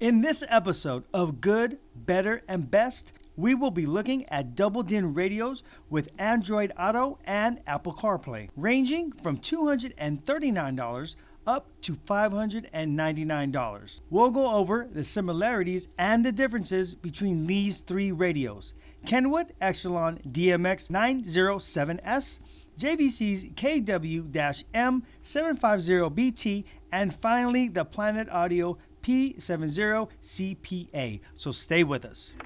In this episode of Good, Better, and Best, we will be looking at double-din radios with Android Auto and Apple CarPlay, ranging from $239 up to $599. We'll go over the similarities and the differences between these three radios: Kenwood Excelon DMX907S, JVC's KV-M750BT, and finally the Planet Audio P70CPA. So stay with us.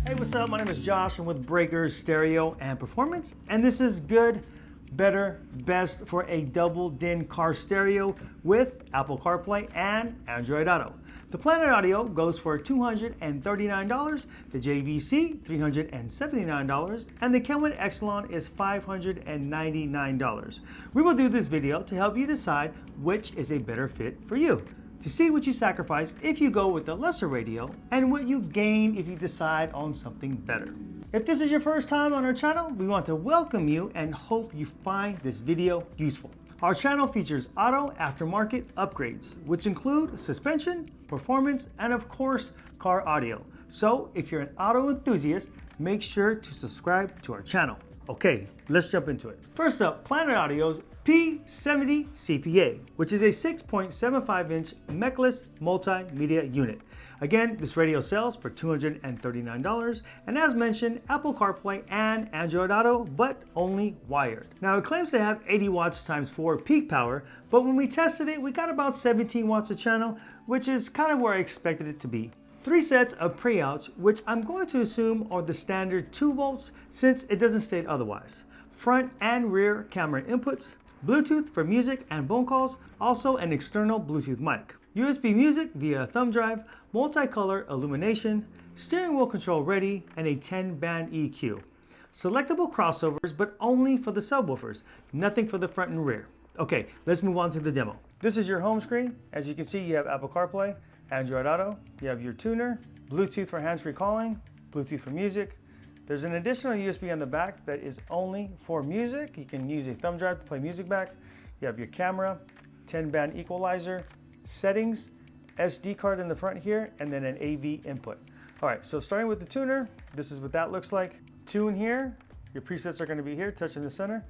Hey, what's up? My name is Josh. I'm with Breakers Stereo and Performance, and this is Good, Better, Best for a double-din car stereo with Apple CarPlay and Android Auto. The Planet Audio goes for $239, the JVC $379, and the Kenwood Excelon is $599. We will do this video to help you decide which is a better fit for you, to see what you sacrifice if you go with the lesser radio and what you gain if you decide on something better. If this is your first time on our channel, we want to welcome you and hope you find this video useful. Our channel features auto aftermarket upgrades, which include suspension, performance, and of course, car audio. So if you're an auto enthusiast, make sure to subscribe to our channel. Okay, let's jump into it. First up, Planet Audio's P70CPA, which is a 6.75-inch mechless multimedia unit. Again, this radio sells for $239, and as mentioned, Apple CarPlay and Android Auto, but only wired. Now, it claims to have 80 watts times 4 peak power, but when we tested it, we got about 17 watts a channel, which is kind of where I expected it to be. 3 sets of preouts, which I'm going to assume are the standard 2 volts since it doesn't state otherwise. Front and rear camera inputs, Bluetooth for music and phone calls, also an external Bluetooth mic. USB music via thumb drive, multicolor illumination, steering wheel control ready, and a 10-band EQ. Selectable crossovers, but only for the subwoofers, nothing for the front and rear. Okay, let's move on to the demo. This is your home screen. As you can see, you have Apple CarPlay, Android Auto, you have your tuner, Bluetooth for hands-free calling, Bluetooth for music. There's an additional USB on the back that is only for music. You can use a thumb drive to play music back. You have your camera, 10-band equalizer, settings, SD card in the front here, and then an AV input. All right, so starting with the tuner, this is what that looks like. Tune here, your presets are gonna be here, touch in the center.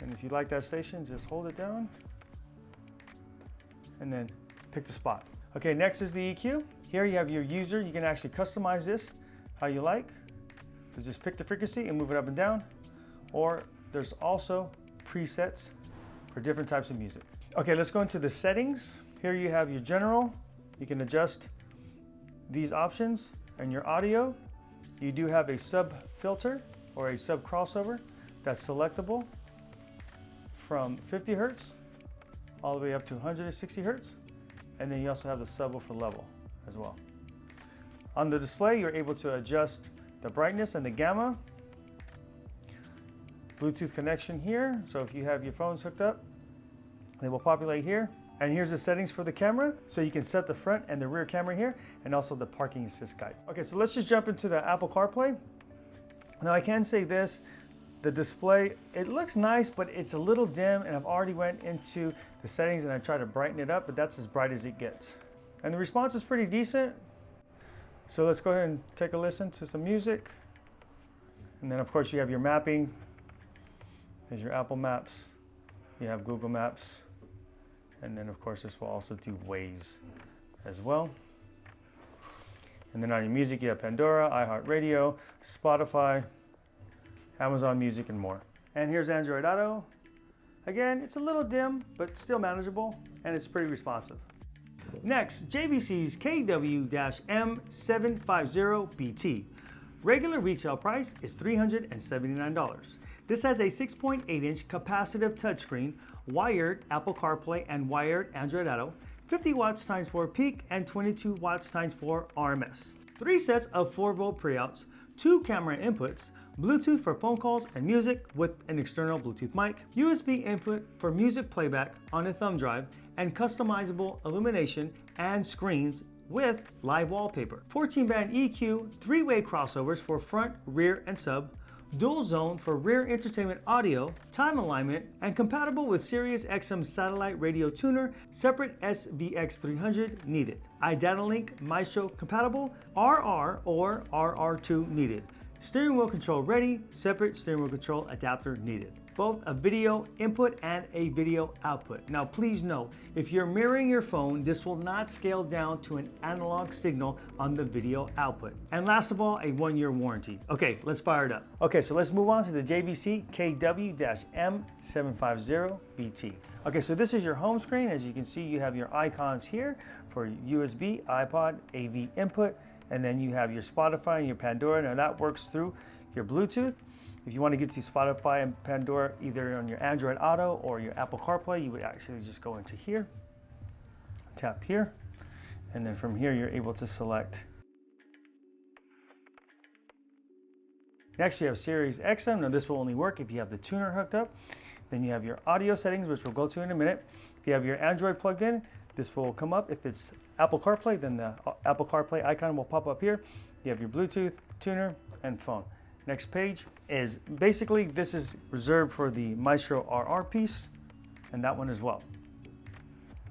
And if you like that station, just hold it down and then pick the spot. Okay, next is the EQ. Here you have your user. You can actually customize this how you like. So just pick the frequency and move it up and down. Or there's also presets for different types of music. Okay, let's go into the settings. Here you have your general. You can adjust these options. And your audio, you do have a sub filter or a sub crossover that's selectable from 50 Hertz all the way up to 160 Hertz. And then you also have the subwoofer level as well. On the display, you're able to adjust the brightness and the gamma. Bluetooth connection here. So if you have your phones hooked up, they will populate here. And here's the settings for the camera. So you can set the front and the rear camera here, and also the parking assist guide. Okay, so let's just jump into the Apple CarPlay. Now I can say this, the display, it looks nice, but it's a little dim, and I've already went into the settings and I tried to brighten it up, but that's as bright as it gets. And the response is pretty decent. So let's go ahead and take a listen to some music. And then of course you have your mapping. There's your Apple Maps. You have Google Maps. And then of course this will also do Waze as well. And then on your music, you have Pandora, iHeartRadio, Spotify, Amazon Music, and more. And here's Android Auto. Again, it's a little dim, but still manageable, and it's pretty responsive. Next, JVC's KV-M750BT. Regular retail price is $379. This has a 6.8-inch capacitive touchscreen, wired Apple CarPlay and wired Android Auto, 50 watts times 4 peak, and 22 watts times 4 RMS. 3 sets of 4-volt preouts, 2 camera inputs, Bluetooth for phone calls and music with an external Bluetooth mic, USB input for music playback on a thumb drive, and customizable illumination and screens with live wallpaper. 14-band EQ, 3-way crossovers for front, rear, and sub, dual zone for rear entertainment audio, time alignment, and compatible with Sirius XM satellite radio tuner, separate SVX300 needed. iDataLink Maestro compatible, RR or RR2 needed. Steering wheel control ready, separate steering wheel control adapter needed. Both a video input and a video output. Now please note, if you're mirroring your phone, this will not scale down to an analog signal on the video output. And last of all, a 1-year warranty. Okay, let's fire it up. Okay, so let's move on to the JVC KV-M750BT. Okay, so this is your home screen. As you can see, you have your icons here for USB, iPod, AV input, and then you have your Spotify and your Pandora. Now that works through your Bluetooth. If you want to get to Spotify and Pandora either on your Android Auto or your Apple CarPlay, you would actually just go into here, tap here, and then from here you're able to select. Next you have Sirius XM. Now this will only work if you have the tuner hooked up. Then you have your audio settings, which we'll go to in a minute. If you have your Android plugged in, this will come up. If it's Apple CarPlay, then the Apple CarPlay icon will pop up here. You have your Bluetooth, tuner, and phone. Next page is basically, this is reserved for the Maestro RR piece and that one as well.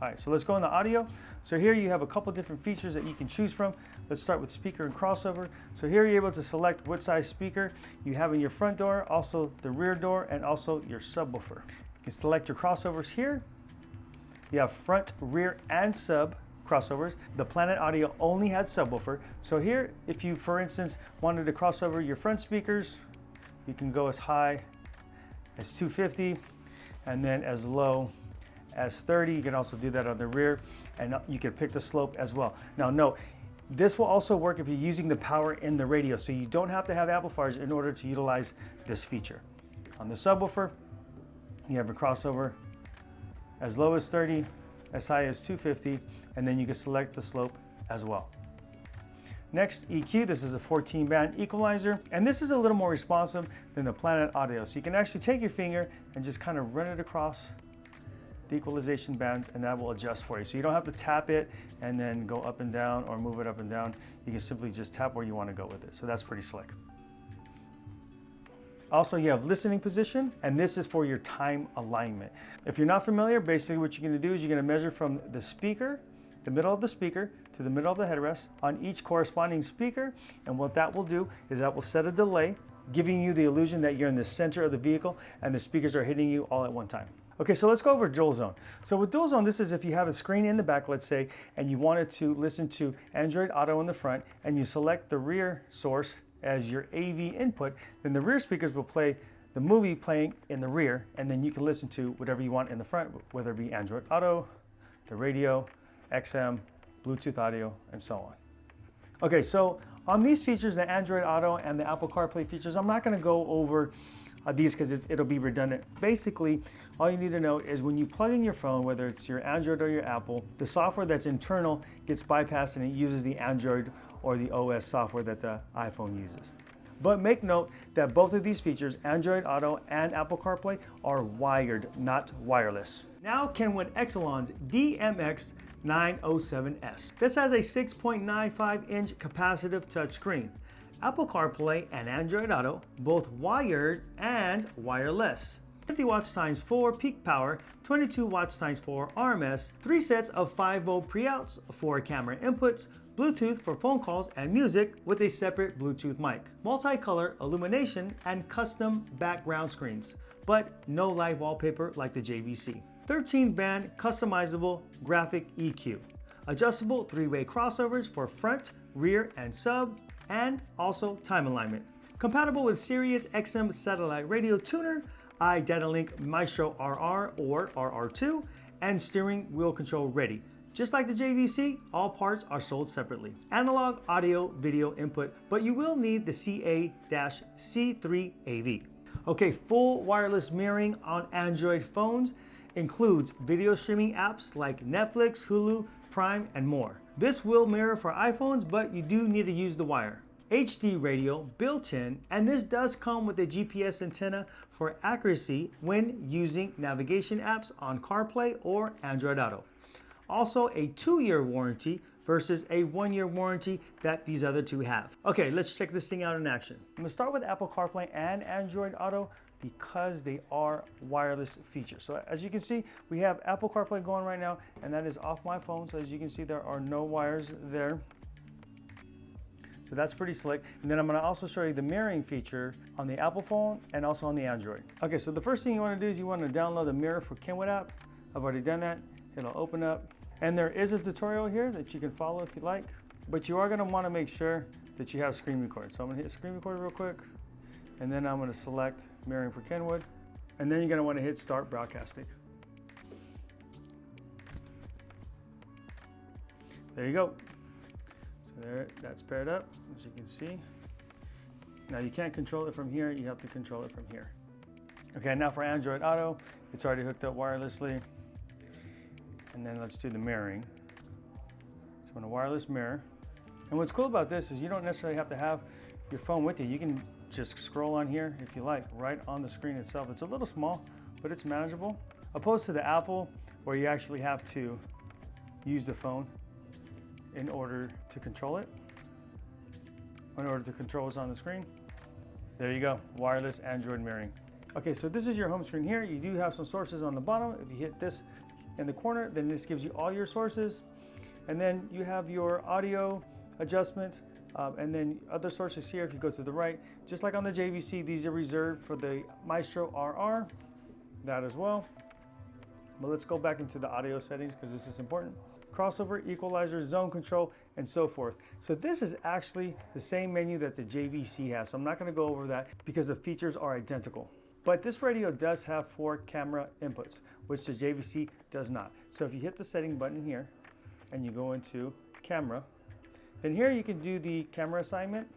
All right, so let's go into audio. So here you have a couple different features that you can choose from. Let's start with speaker and crossover. So here you're able to select what size speaker you have in your front door, also the rear door, and also your subwoofer. You can select your crossovers here. You have front, rear, and sub crossovers. The Planet Audio only had subwoofer. So here, if you, for instance, wanted to cross over your front speakers, you can go as high as 250 and then as low as 30. You can also do that on the rear, and you can pick the slope as well. Now note, this will also work if you're using the power in the radio, so you don't have to have amplifiers in order to utilize this feature. On the subwoofer, you have a crossover as low as 30, as high as 250, and then you can select the slope as well. Next, EQ. This is a 14-band equalizer, and this is a little more responsive than the Planet Audio. So you can actually take your finger and just kind of run it across the equalization bands, and that will adjust for you. So you don't have to tap it and then go up and down or move it up and down. You can simply just tap where you want to go with it. So that's pretty slick. Also, you have listening position, and this is for your time alignment. If you're not familiar, basically what you're going to do is you're going to measure from the speaker, the middle of the speaker, to the middle of the headrest on each corresponding speaker. And what that will do is that will set a delay, giving you the illusion that you're in the center of the vehicle and the speakers are hitting you all at one time. Okay, so let's go over dual zone. So with dual zone, this is if you have a screen in the back, let's say, and you wanted to listen to Android Auto in the front, and you select the rear source as your AV input, then the rear speakers will play the movie playing in the rear, and then you can listen to whatever you want in the front, whether it be Android Auto, the radio, XM, Bluetooth audio, and so on. Okay, so on these features, the Android Auto and the Apple CarPlay features, I'm not gonna go over these because it'll be redundant. Basically, all you need to know is when you plug in your phone, whether it's your Android or your Apple, the software that's internal gets bypassed and it uses the Android or the OS software that the iPhone uses. But make note that both of these features, Android Auto and Apple CarPlay, are wired, not wireless. Now Kenwood Excelon's DMX907S. This has a 6.95-inch capacitive touchscreen. Apple CarPlay and Android Auto, both wired and wireless. 50 watts times 4 peak power, 22 watts times 4 RMS, 3 sets of 5-volt preouts, 4 camera inputs, Bluetooth for phone calls and music with a separate Bluetooth mic, multicolor illumination, and custom background screens, but no live wallpaper like the JVC. 13-band customizable graphic EQ, adjustable 3-way crossovers for front, rear, and sub, and also time alignment. Compatible with Sirius XM satellite radio tuner, iDataLink Maestro RR or RR2, and steering wheel control ready. Just like the JVC, all parts are sold separately. Analog, audio, video input, but you will need the CA-C3 AV. Okay, full wireless mirroring on Android phones includes video streaming apps like Netflix, Hulu, Prime, and more. This will mirror for iPhones, but you do need to use the wire. HD radio built in, and this does come with a GPS antenna for accuracy when using navigation apps on CarPlay or Android Auto. Also a 2-year warranty versus a 1-year warranty that these other two have. Okay, let's check this thing out in action. I'm gonna start with Apple CarPlay and Android Auto because they are wireless features. So as you can see, we have Apple CarPlay going right now, and that is off my phone. So as you can see, there are no wires there. So that's pretty slick. And then I'm gonna also show you the mirroring feature on the Apple phone and also on the Android. Okay, so the first thing you wanna do is you wanna download the Mirror for Kenwood app. I've already done that. It'll open up. And there is a tutorial here that you can follow if you like, but you are gonna wanna make sure that you have screen record. So I'm gonna hit screen record real quick, and then I'm gonna select mirroring for Kenwood, and then you're gonna wanna hit start broadcasting. There you go. So there, that's paired up, as you can see. Now you can't control it from here, you have to control it from here. Okay, now for Android Auto, it's already hooked up wirelessly. And then let's do the mirroring. So I'm gonna wireless mirror. And what's cool about this is you don't necessarily have to have your phone with you. You can just scroll on here if you like, right on the screen itself. It's a little small, but it's manageable. Opposed to the Apple, where you actually have to use the phone in order to control it, in order to control what's on the screen. There you go, wireless Android mirroring. Okay, so this is your home screen here. You do have some sources on the bottom. If you hit this in the corner, then this gives you all your sources. And then you have your audio adjustments, and then other sources here. If you go to the right, just like on the JVC, these are reserved for the Maestro RR, that as well. But let's go back into the audio settings because this is important. Crossover, equalizer, zone control, and so forth. So this is actually the same menu that the JVC has. So I'm not gonna go over that because the features are identical. But this radio does have 4 camera inputs, which the JVC does not. So if you hit the setting button here and you go into camera, then here you can do the camera assignment,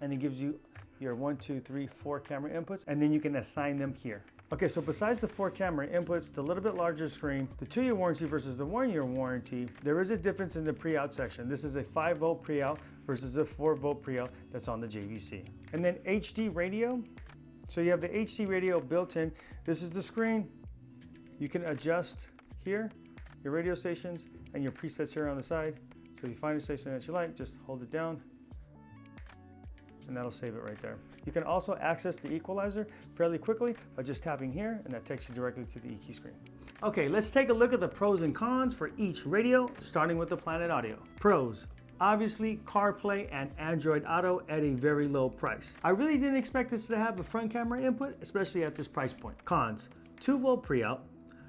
and it gives you your 1, 2, 3, 4 camera inputs, and then you can assign them here. Okay, so besides the 4 camera inputs, the little bit larger screen, the 2-year warranty versus the 1-year warranty, there is a difference in the pre-out section. This is a 5-volt pre-out versus a 4-volt pre-out that's on the JVC. And then HD radio. So you have the HD radio built in. This is the screen. You can adjust here your radio stations and your presets here on the side. So if you find a station that you like, just hold it down and that'll save it right there. You can also access the equalizer fairly quickly by just tapping here, and that takes you directly to the EQ screen. Okay, let's take a look at the pros and cons for each radio, starting with the Planet Audio. Pros. Obviously, CarPlay and Android Auto at a very low price. I really didn't expect this to have a front camera input, especially at this price point. Cons, 2-volt pre-out,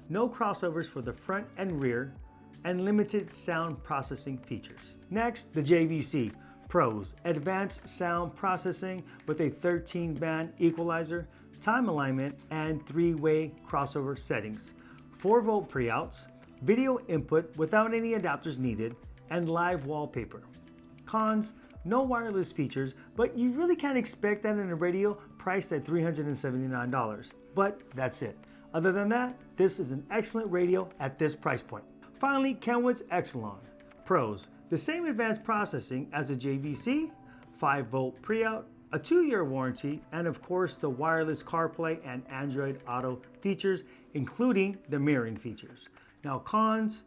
no crossovers for the front and rear, and limited sound processing features. Next, the JVC. Pros, advanced sound processing with a 13-band equalizer, time alignment, and 3-way crossover settings. 4-volt pre-outs, video input without any adapters needed, and live wallpaper. Cons, no wireless features, but you really can't expect that in a radio priced at $379. But that's it. Other than that, this is an excellent radio at this price point. Finally, Kenwood's Excelon. Pros, the same advanced processing as a JVC, 5-volt pre-out, a 2-year warranty, and of course the wireless CarPlay and Android Auto features, including the mirroring features. Now cons,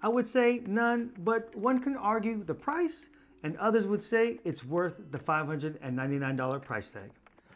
I would say none, but one can argue the price, and others would say it's worth the $599 price tag.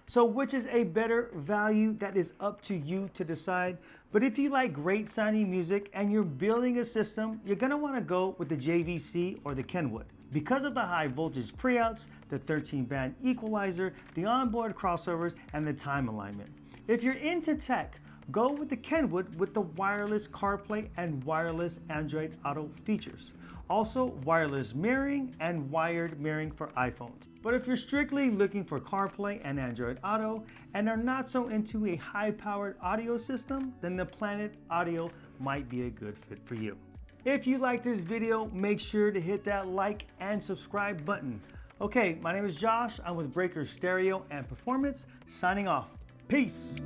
So which is a better value? That is up to you to decide. But if you like great sounding music and you're building a system, you're gonna wanna go with the JVC or the Kenwood. Because of the high voltage pre-outs, the 13-band equalizer, the onboard crossovers, and the time alignment. If you're into tech, go with the Kenwood with the wireless CarPlay and wireless Android Auto features. Also wireless mirroring and wired mirroring for iPhones. But if you're strictly looking for CarPlay and Android Auto and are not so into a high-powered audio system, then the Planet Audio might be a good fit for you. If you like this video, make sure to hit that like and subscribe button. Okay, my name is Josh. I'm with Breaker Stereo and Performance, signing off. Peace.